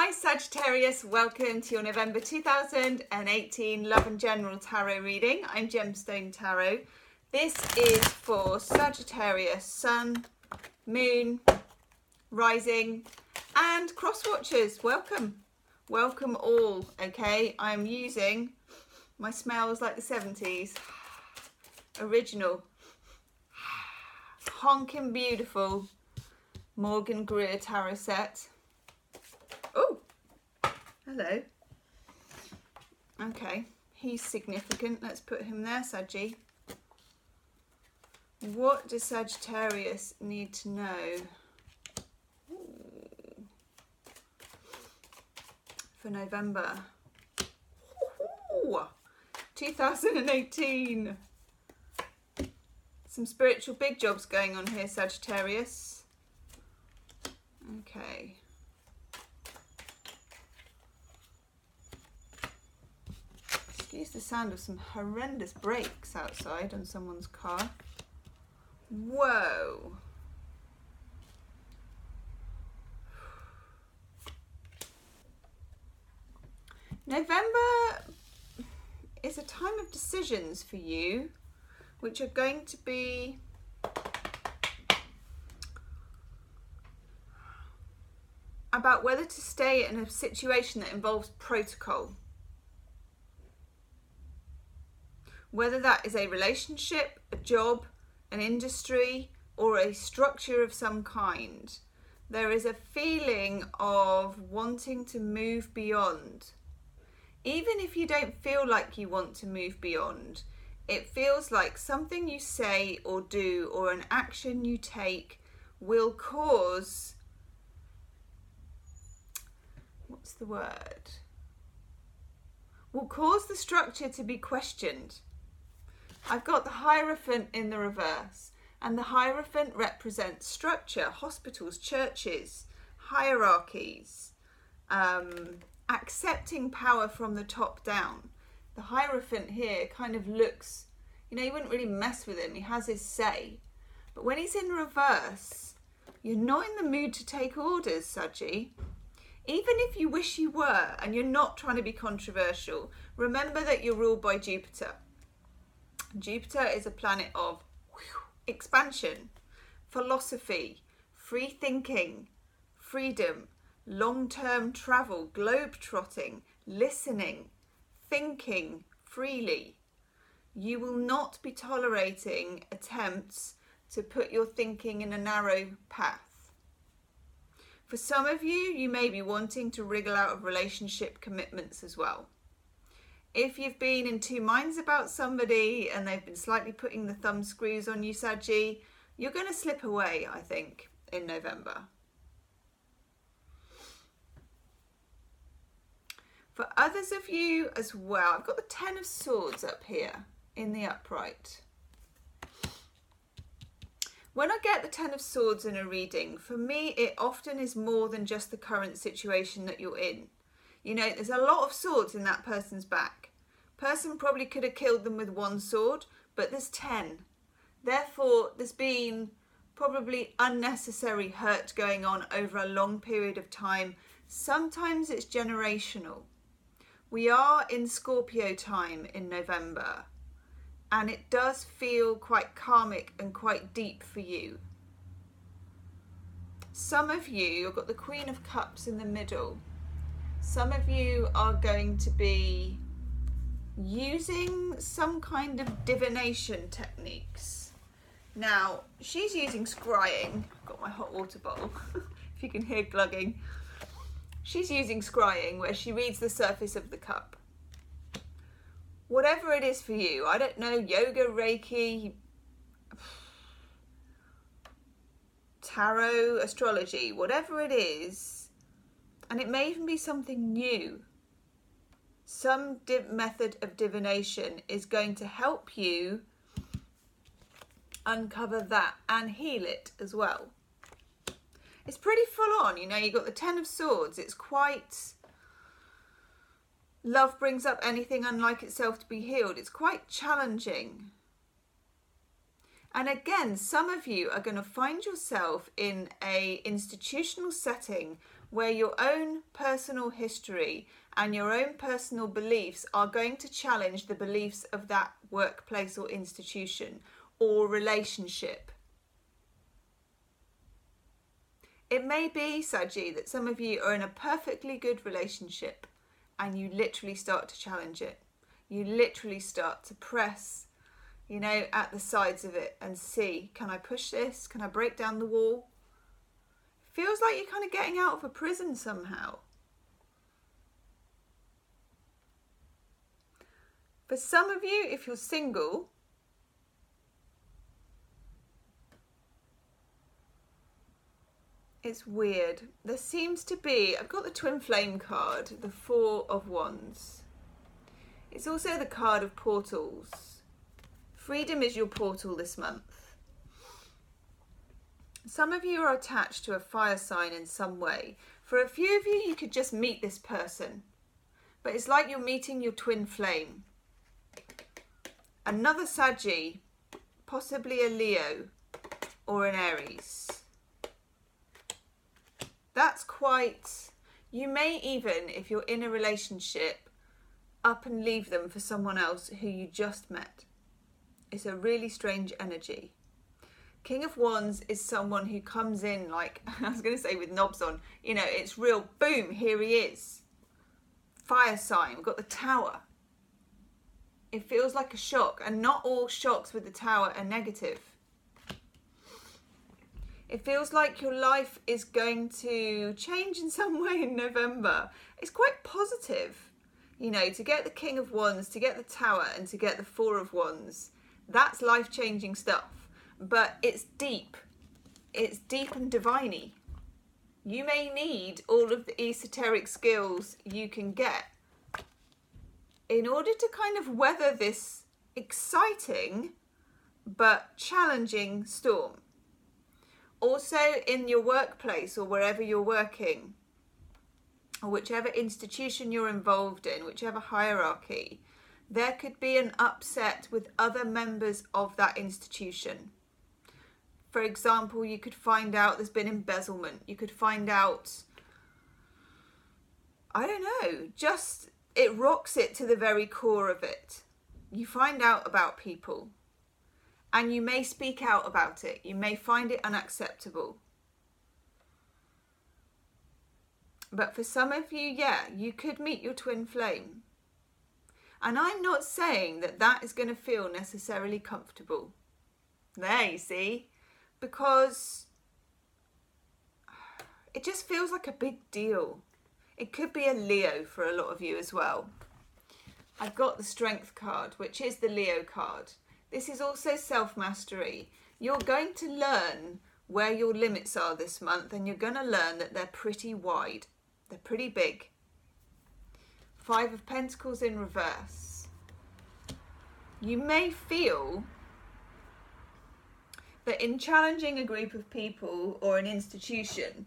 Hi Sagittarius, welcome to your November 2018 Love and General Tarot reading. I'm Gemstone Tarot. This is for Sagittarius, Sun, Moon, Rising and Cross Watchers. Welcome. Welcome all, okay? I'm using my Smells Like the 70s original honking beautiful Morgan Greer tarot set. Oh, hello. Okay, he's significant. Let's put him there, Saggy. What does Sagittarius need to know? Ooh. For November. Ooh. 2018. Some spiritual big jobs going on here, Sagittarius. Okay. Excuse the sound of some horrendous brakes outside on someone's car. Whoa. November is a time of decisions for you, which are going to be about whether to stay in a situation that involves protocol. Whether that is a relationship, a job, an industry, or a structure of some kind, there is a feeling of wanting to move beyond. Even if you don't feel like you want to move beyond, it feels like something you say or do or an action you take will cause, what's the word? Will cause the structure to be questioned. I've got the Hierophant in the reverse, and the Hierophant represents structure, hospitals, churches, hierarchies, accepting power from the top down. The Hierophant here kind of looks, you wouldn't really mess with him, he has his say. But when he's in reverse, you're not in the mood to take orders, Saggy. Even if you wish you were, and you're not trying to be controversial, remember that you're ruled by Jupiter. Jupiter is a planet of expansion, philosophy, free thinking, freedom, long-term travel, globe-trotting, listening, thinking freely. You will not be tolerating attempts to put your thinking in a narrow path. For some of you, you may be wanting to wriggle out of relationship commitments as well. If you've been in two minds about somebody and they've been slightly putting the thumb screws on you, Saggy, you're going to slip away, I think, in November. For others of you as well, I've got the Ten of Swords up here in the upright. When I get the Ten of Swords in a reading, for me, it often is more than just the current situation that you're in. There's a lot of swords in that person's back. Person probably could have killed them with one sword, but there's 10. Therefore, there's been probably unnecessary hurt going on over a long period of time. Sometimes it's generational. We are in Scorpio time in November, and it does feel quite karmic and quite deep for you. Some of you, you've got the Queen of Cups in the middle. Some of you are going to be using some kind of divination techniques. Now, she's using scrying. I've got my hot water bottle, if you can hear glugging. She's using scrying, where she reads the surface of the cup. Whatever it is for you, I don't know, yoga, Reiki, tarot, astrology, whatever it is. And it may even be something new. Some method of divination is going to help you uncover that and heal it as well. It's pretty full on, you've got the Ten of Swords. It's quite, love brings up anything unlike itself to be healed. It's quite challenging. And again, some of you are going to find yourself in a institutional setting where your own personal history and your own personal beliefs are going to challenge the beliefs of that workplace or institution or relationship. It may be, Saggy, that some of you are in a perfectly good relationship and you literally start to challenge it. You literally start to press, at the sides of it and see, can I push this? Can I break down the wall? Feels like you're kind of getting out of a prison somehow. For some of you, if you're single, it's weird. There seems to be, I've got the Twin Flame card, the Four of Wands. It's also the card of portals. Freedom is your portal this month. Some of you are attached to a fire sign in some way. For a few of you, you could just meet this person. But it's like you're meeting your twin flame. Another Saggy, possibly a Leo or an Aries. That's quite, you may even, if you're in a relationship, up and leave them for someone else who you just met. It's a really strange energy. King of Wands is someone who comes in like, I was going to say with knobs on, it's real, boom, here he is. Fire sign, we've got the Tower. It feels like a shock, and not all shocks with the Tower are negative. It feels like your life is going to change in some way in November. It's quite positive, to get the King of Wands, to get the Tower, and to get the Four of Wands. That's life-changing stuff, but it's deep. It's deep and divine-y. You may need all of the esoteric skills you can get in order to kind of weather this exciting but challenging storm. Also in your workplace or wherever you're working, or whichever institution you're involved in, whichever hierarchy, there could be an upset with other members of that institution. For example, you could find out there's been embezzlement. You could find out, I don't know, just it rocks it to the very core of it. You find out about people and you may speak out about it. You may find it unacceptable. But for some of you, you could meet your twin flame. And I'm not saying that that is going to feel necessarily comfortable. There, you see, because it just feels like a big deal. It could be a Leo for a lot of you as well. I've got the Strength card, which is the Leo card. This is also self-mastery. You're going to learn where your limits are this month, and you're going to learn that they're pretty wide. They're pretty big. Five of Pentacles in reverse. You may feel that in challenging a group of people or an institution,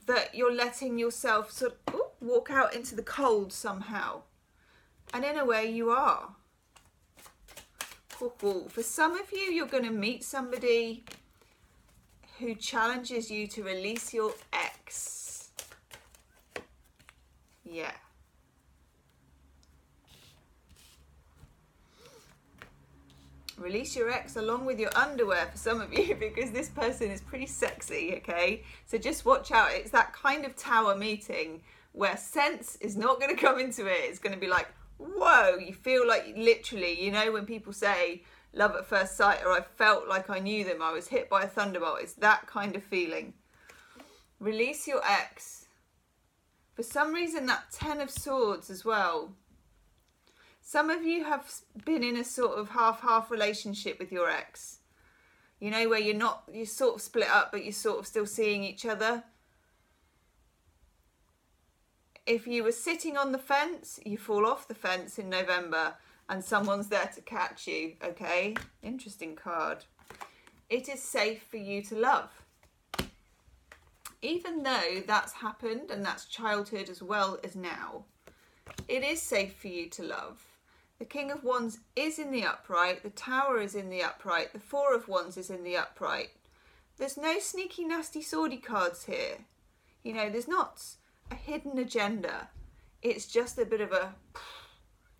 that you're letting yourself sort of walk out into the cold somehow. And in a way you are. For some of you, you're going to meet somebody who challenges you to release your ex. Yeah. Release your ex along with your underwear for some of you, because this person is pretty sexy, okay? So just watch out. It's that kind of Tower meeting where sense is not going to come into it. It's going to be like, whoa, you feel like literally, when people say love at first sight, or I felt like I knew them, I was hit by a thunderbolt. It's that kind of feeling. Release your ex. For some reason, that Ten of Swords as well. Some of you have been in a sort of half-half relationship with your ex. Where you're sort of split up, but you're sort of still seeing each other. If you were sitting on the fence, you fall off the fence in November and someone's there to catch you, okay? Interesting card. It is safe for you to love. Even though that's happened and that's childhood as well as now, it is safe for you to love. The King of Wands is in the upright, the Tower is in the upright, the Four of Wands is in the upright. There's no sneaky, nasty, swordy cards here. You know, there's not a hidden agenda. It's just a bit of a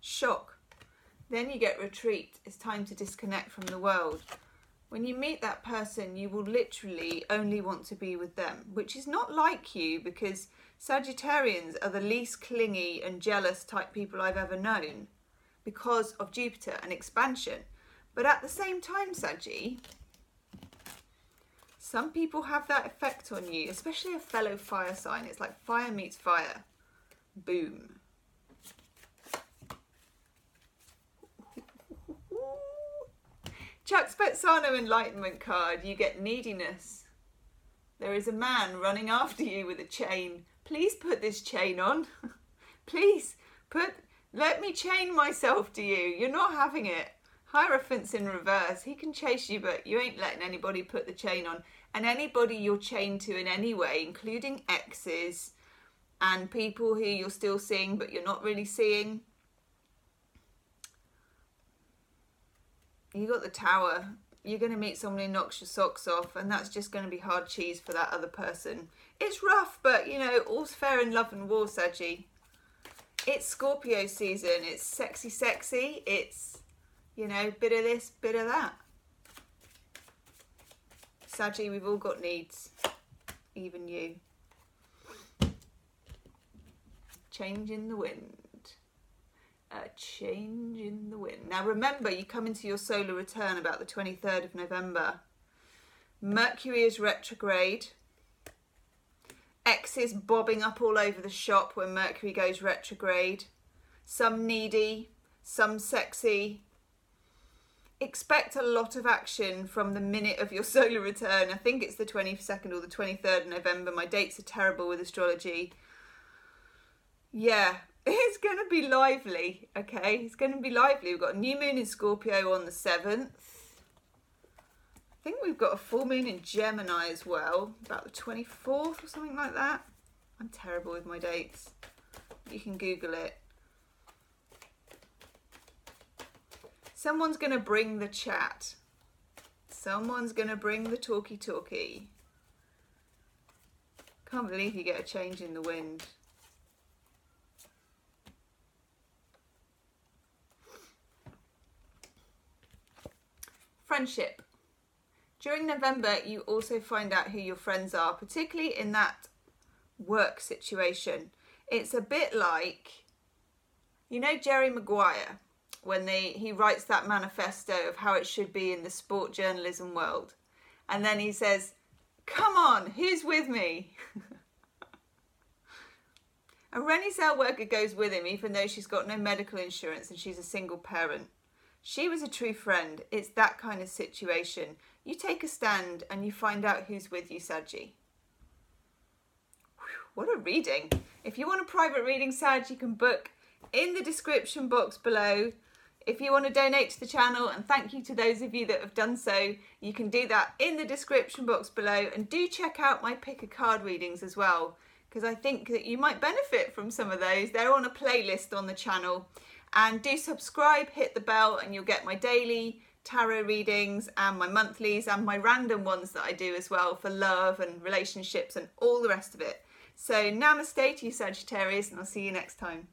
shock. Then you get retreat. It's time to disconnect from the world. When you meet that person, you will literally only want to be with them, which is not like you, because Sagittarians are the least clingy and jealous type people I've ever known because of Jupiter and expansion. But at the same time, Saggy, some people have that effect on you, especially a fellow fire sign. It's like fire meets fire. Boom. Chuck Spezzano Enlightenment card. You get neediness. There is a man running after you with a chain. Please put this chain on. Please let me chain myself to you. You're not having it. Hierophant's in reverse. He can chase you, but you ain't letting anybody put the chain on. And anybody you're chained to in any way, including exes and people who you're still seeing but you're not really seeing. You got the Tower. You're going to meet someone who knocks your socks off, and that's just going to be hard cheese for that other person. It's rough, but, you know, all's fair in love and war, Saggy. It's Scorpio season. It's sexy, sexy. It's, you know, bit of this, bit of that. Saggy, we've all got needs. Even you. Change in the wind. A change in the wind. Now remember, you come into your solar return about the 23rd of November. Mercury is retrograde. Exes bobbing up all over the shop when Mercury goes retrograde. Some needy, some sexy. Expect a lot of action from the minute of your solar return. I think it's the 22nd or the 23rd of November. My dates are terrible with astrology. Yeah. It's going to be lively, okay? It's going to be lively. We've got a new moon in Scorpio on the 7th. I think we've got a full moon in Gemini as well, about the 24th or something like that. I'm terrible with my dates. You can Google it. Someone's going to bring the chat. Someone's going to bring the talkie-talkie. Can't believe you get a change in the wind. Friendship. During November, you also find out who your friends are, particularly in that work situation. It's a bit like, you know, Jerry Maguire, when he writes that manifesto of how it should be in the sport journalism world. And then he says, come on, who's with me? And Rennie Zellweger goes with him, even though she's got no medical insurance and she's a single parent. She was a true friend. It's that kind of situation. You take a stand and you find out who's with you, Saggy. What a reading. If you want a private reading, Sag, you can book in the description box below. If you want to donate to the channel, and thank you to those of you that have done so, you can do that in the description box below. And do check out my pick a card readings as well, because I think that you might benefit from some of those. They're on a playlist on the channel. And do subscribe, hit the bell, and you'll get my daily tarot readings and my monthlies and my random ones that I do as well for love and relationships and all the rest of it. So namaste to you, Sagittarius, and I'll see you next time.